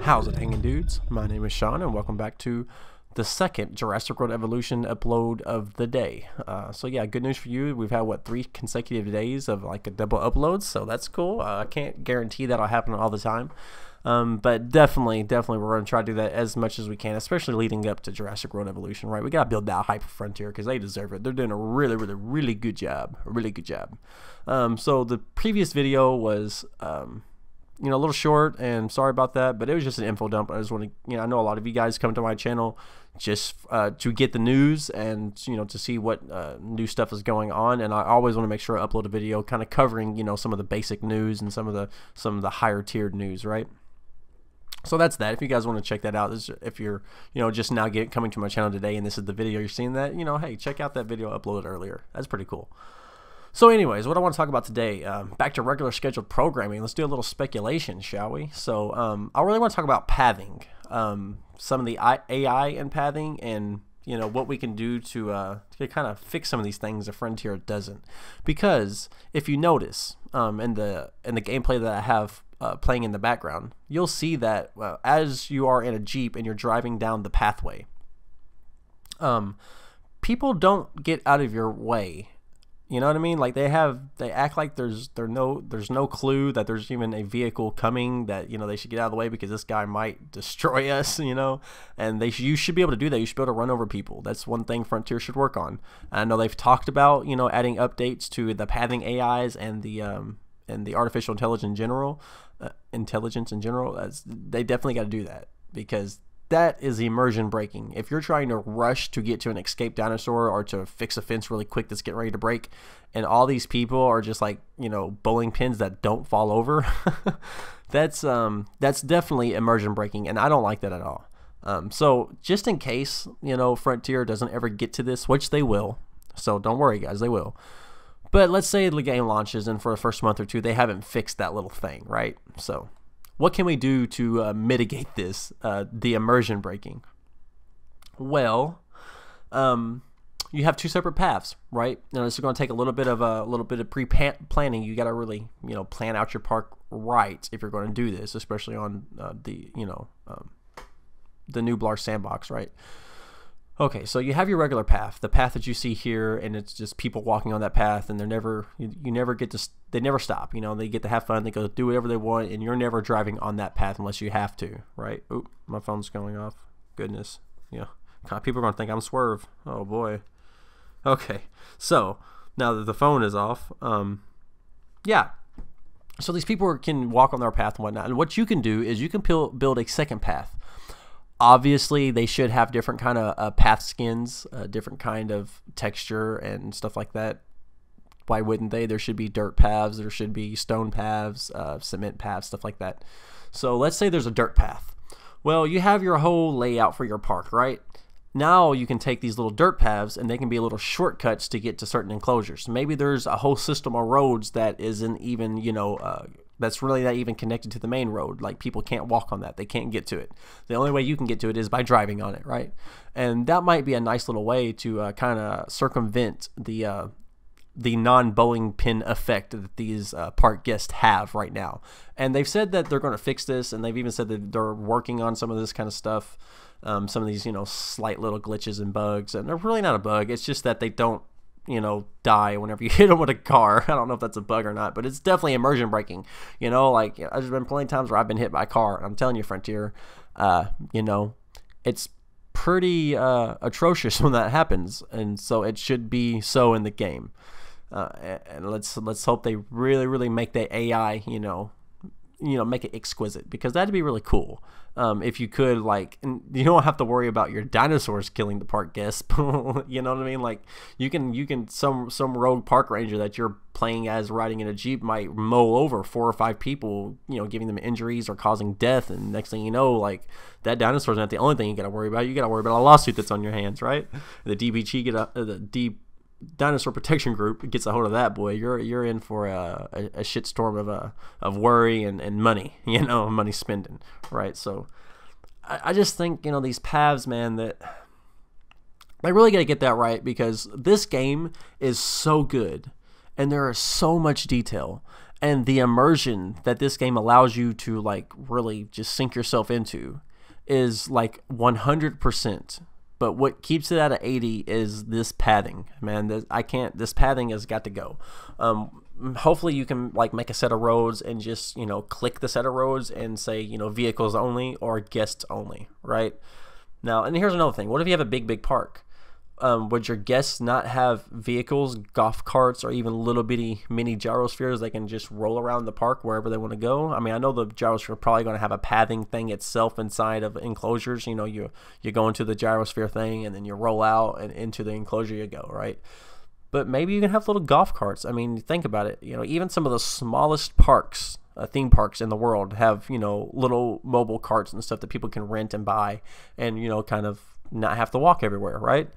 How's it hanging, dudes? My name is Sean and welcome back to the second Jurassic World Evolution upload of the day. So yeah, good news for you. We've had, what, 3 consecutive days of like a double upload, so that's cool. I can't guarantee that'll happen all the time. But definitely we're going to try to do that as much as we can, especially leading up to Jurassic World Evolution, right? We got to build that hype for Frontier because they deserve it. They're doing a really good job. A really good job. So the previous video was, you know, a little short, and sorry about that, but it was just an info dump. I just want to, you know, I know a lot of you guys come to my channel just to get the news and, you know, to see what new stuff is going on, and I always want to make sure I upload a video kind of covering, you know, some of the basic news and some of the higher tiered news, right? So that's that. If you guys want to check that out, if you're, you know, just now coming to my channel today and this is the video you're seeing, that, you know, hey, check out that video uploaded earlier. That's pretty cool. So anyways, what I want to talk about today, back to regular scheduled programming. Let's do a little speculation, shall we? So I really want to talk about pathing, some of the AI and pathing, and, you know, what we can do to kind of fix some of these things that Frontier doesn't. Because if you notice in the gameplay that I have playing in the background, you'll see that as you are in a Jeep and you're driving down the pathway, people don't get out of your way. You know what I mean? Like they act like there's no clue that there's even a vehicle coming, that, you know, they should get out of the way because this guy might destroy us, you know. And you should be able to do that. You should be able to run over people. That's one thing Frontier should work on. I know they've talked about, you know, adding updates to the pathing AIs and the artificial intelligence in general. They definitely got to do that, because that is immersion breaking. If you're trying to rush to get to an escaped dinosaur or to fix a fence really quick that's getting ready to break, and all these people are just like, you know, bowling pins that don't fall over, that's definitely immersion breaking, and I don't like that at all. So just in case, you know, Frontier doesn't ever get to this, which they will, so don't worry guys, they will. But let's say the game launches and for the first month or two they haven't fixed that little thing, right? So what can we do to mitigate this, the immersion breaking? Well, you have 2 separate paths, right? Now this is going to take a little bit of pre-planning. You got to really, you know, plan out your park right if you're going to do this, especially on the Nublar sandbox, right? Okay, so you have your regular path, the path that you see here, and it's just people walking on that path, and they never stop. You know, they get to have fun, they go do whatever they want, and you're never driving on that path unless you have to, right? Oop, my phone's going off. Goodness, yeah. People are gonna think I'm Swerve. Oh boy. Okay, so now that the phone is off, yeah. So these people can walk on their path and whatnot, and what you can do is you can build a second path. Obviously, they should have different kind of path skins, different kind of texture and stuff like that. Why wouldn't they? There should be dirt paths, there should be stone paths, cement paths, stuff like that. So let's say there's a dirt path. Well, you have your whole layout for your park, right? Now you can take these little dirt paths and they can be little shortcuts to get to certain enclosures. Maybe there's a whole system of roads that isn't even, you know, that's really not even connected to the main road. Like people can't walk on that. They can't get to it. The only way you can get to it is by driving on it, right? And that might be a nice little way to kind of circumvent the non-bowling pin effect that these park guests have right now. And they've said that they're going to fix this, and they've even said that they're working on some of this kind of stuff, some of these, you know, slight little glitches and bugs. And they're really not a bug. It's just that they don't, you know, die whenever you hit them with a car. I don't know if that's a bug or not, but it's definitely immersion breaking. You know, like, there's been plenty of times where I've been hit by a car. I'm telling you, Frontier, you know, it's pretty atrocious when that happens, and so it should be so in the game. And let's hope they really make the AI, you know, make it exquisite, because that'd be really cool. If you could, like, and you don't have to worry about your dinosaurs killing the park guests. You know what I mean? Like, you can some rogue park ranger that you're playing as riding in a Jeep might mow over 4 or 5 people, you know, giving them injuries or causing death, and next thing you know, like, that dinosaur's not the only thing you got to worry about. You got to worry about a lawsuit that's on your hands, right? The Dinosaur Protection Group gets a hold of that, boy, you're in for a shitstorm of worry and money, you know, money spending, right? So I just think, you know, these paths, man, that I really got to get that right, because this game is so good and there is so much detail, And the immersion that this game allows you to like really just sink yourself into is like 100%. But what keeps it at an 80 is this padding, man. This padding has got to go. Hopefully you can like make a set of roads and just, you know, click the set of roads and say, you know, vehicles only or guests only, right? Now, and here's another thing. What if you have a big park? Would your guests not have vehicles, golf carts, or even little bitty mini gyrospheres they can just roll around the park wherever they want to go? I mean, I know the gyrosphere is probably going to have a pathing thing itself inside of enclosures. You know, you go into the gyrosphere thing and then you roll out and into the enclosure you go, right? But maybe you can have little golf carts. I mean, think about it. You know, even some of the smallest parks, theme parks in the world have, you know, little mobile carts and stuff that people can rent and buy and, you know, kind of not have to walk everywhere, right?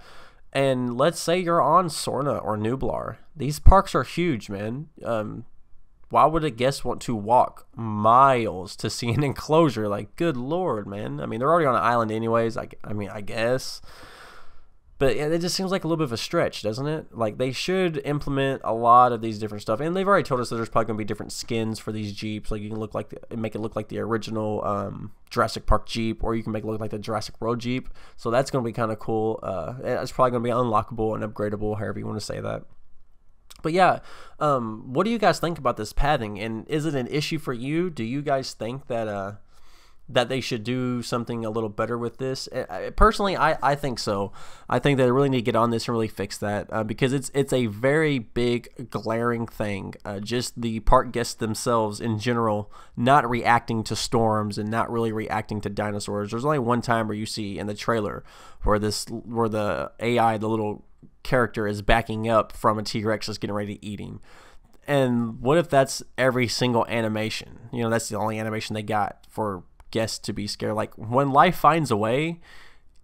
And let's say you're on Sorna or Nublar. These parks are huge, man. Why would a guest want to walk miles to see an enclosure? Like, good Lord, man. I mean, they're already on an island anyways. I mean, I guess. But it just seems like a little bit of a stretch, doesn't it? Like, they should implement a lot of these different stuff. And they've already told us that there's probably going to be different skins for these Jeeps. Like, you can make it look like the original Jurassic Park Jeep, or you can make it look like the Jurassic World Jeep. So that's going to be kind of cool. It's probably going to be unlockable and upgradable, however you want to say that. But yeah, what do you guys think about this pathing? And is it an issue for you? Do you guys think that that they should do something a little better with this? Personally, I think so. I think that they really need to get on this and really fix that because it's a very big glaring thing. Just the park guests themselves in general not reacting to storms and not really reacting to dinosaurs. There's only one time where you see in the trailer where the AI, the little character, is backing up from a T-Rex that's getting ready to eat him. And what if that's every single animation? You know, that's the only animation they got for guests to be scared. Like, when life finds a way,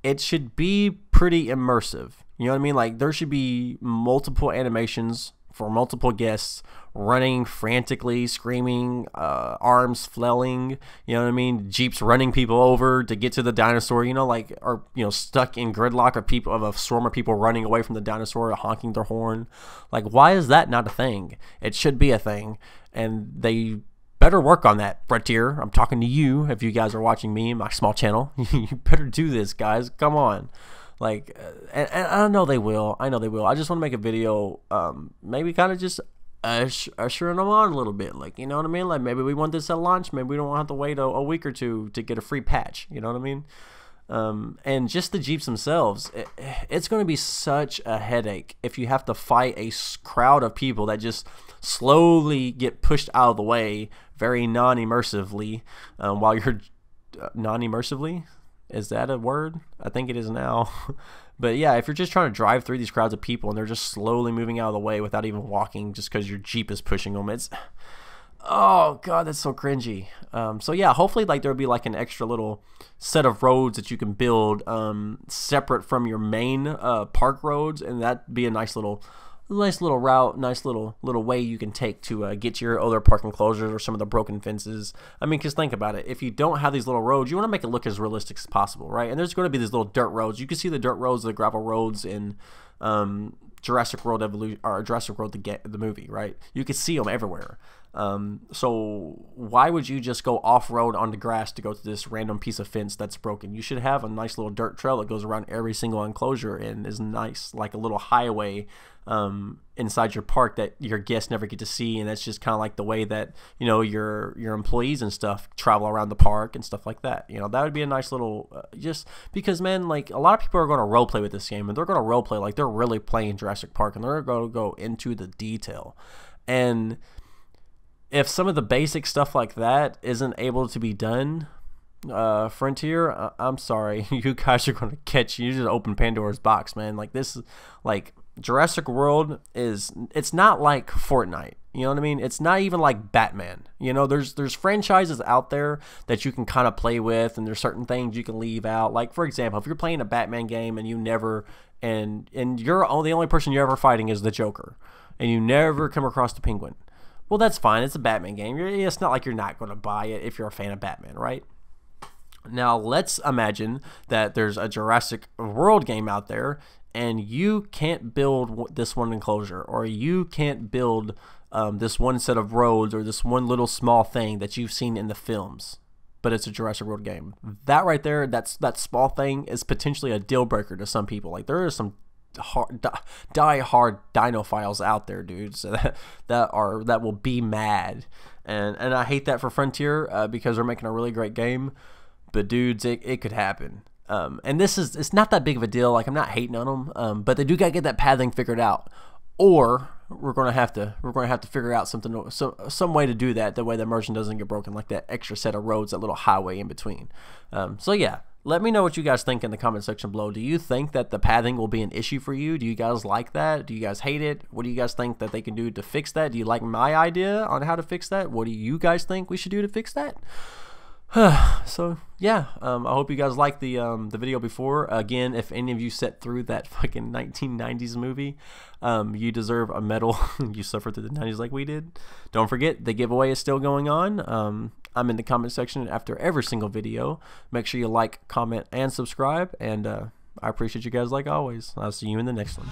it should be pretty immersive. You know what I mean? Like, there should be multiple animations for multiple guests running frantically, screaming, arms flailing, you know what I mean? Jeeps running people over to get to the dinosaur, you know, like, or, you know, stuck in gridlock of a swarm of people running away from the dinosaur, honking their horn. Like, why is that not a thing? It should be a thing, and they better work on that. Frontier, I'm talking to you. If you guys are watching me in my small channel, you better do this, guys. Come on. Like, and I know they will. I know they will. I just want to make a video, maybe kind of just ushering them on a little bit. Like, you know what I mean? Like, maybe we want this at launch. Maybe we don't have to wait a week or two to get a free patch. You know what I mean? And just the Jeeps themselves, it's going to be such a headache if you have to fight a crowd of people that just slowly get pushed out of the way very non-immersively while you're non-immersively. Is that a word? I think it is now. But yeah, if you're just trying to drive through these crowds of people and they're just slowly moving out of the way without even walking just because your Jeep is pushing them, it's, oh god, that's so cringy. So yeah, hopefully like there'll be like an extra little set of roads that you can build separate from your main park roads, and that'd be a nice little route, nice little way you can take to get to your other park enclosures or some of the broken fences. I mean, because think about it. If you don't have these little roads, you want to make it look as realistic as possible, right? And there's going to be these little dirt roads. You can see the dirt roads, the gravel roads in Jurassic World Evolution, or Jurassic World the movie, right? You can see them everywhere. So why would you just go off-road on the grass to go to this random piece of fence that's broken? You should have a nice little dirt trail that goes around every single enclosure and is nice, like a little highway inside your park that your guests never get to see. And that's just kind of like the way that, you know, your employees and stuff travel around the park and stuff like that. You know, that would be a nice little just because, man, like a lot of people are going to role play with this game, and they're going to role play like they're really playing Jurassic Park, and they're going to go into the detail. And if some of the basic stuff like that isn't able to be done, Frontier, I'm sorry, you guys are going to catch, you just open Pandora's box, man. Like this, like Jurassic World it's not like Fortnite, you know what I mean? It's not even like Batman, you know, there's franchises out there that you can kind of play with, and there's certain things you can leave out. Like, for example, if you're playing a Batman game and you never, and you're the only person you're ever fighting is the Joker, and you never come across the Penguin. Well, that's fine. It's a Batman game. It's not like you're not going to buy it if you're a fan of Batman, right? Now, let's imagine that there's a Jurassic World game out there, and you can't build this one enclosure, or you can't build this one set of roads or this one little small thing that you've seen in the films, but it's a Jurassic World game. That right there, that small thing is potentially a deal breaker to some people. Like, there are some die-hard dinophiles out there, dudes, that will be mad, and I hate that for Frontier because they're making a really great game, but dudes, it could happen. And it's not that big of a deal. Like, I'm not hating on them, but they do gotta get that pathing figured out, or we're gonna have to figure out some way to do that. The way the immersion doesn't get broken, like that extra set of roads, that little highway in between. So yeah, let me know what you guys think in the comment section below. Do you think that the pathing will be an issue for you? Do you guys like that? Do you guys hate it? What do you guys think that they can do to fix that? Do you like my idea on how to fix that? What do you guys think we should do to fix that? So yeah, I hope you guys liked the video before. Again, if any of you sat through that fucking 1990s movie, you deserve a medal. You suffered through the 90s like we did. Don't forget, the giveaway is still going on. I'm in the comment section after every single video. Make sure you like, comment, and subscribe, and I appreciate you guys like always. I'll see you in the next one.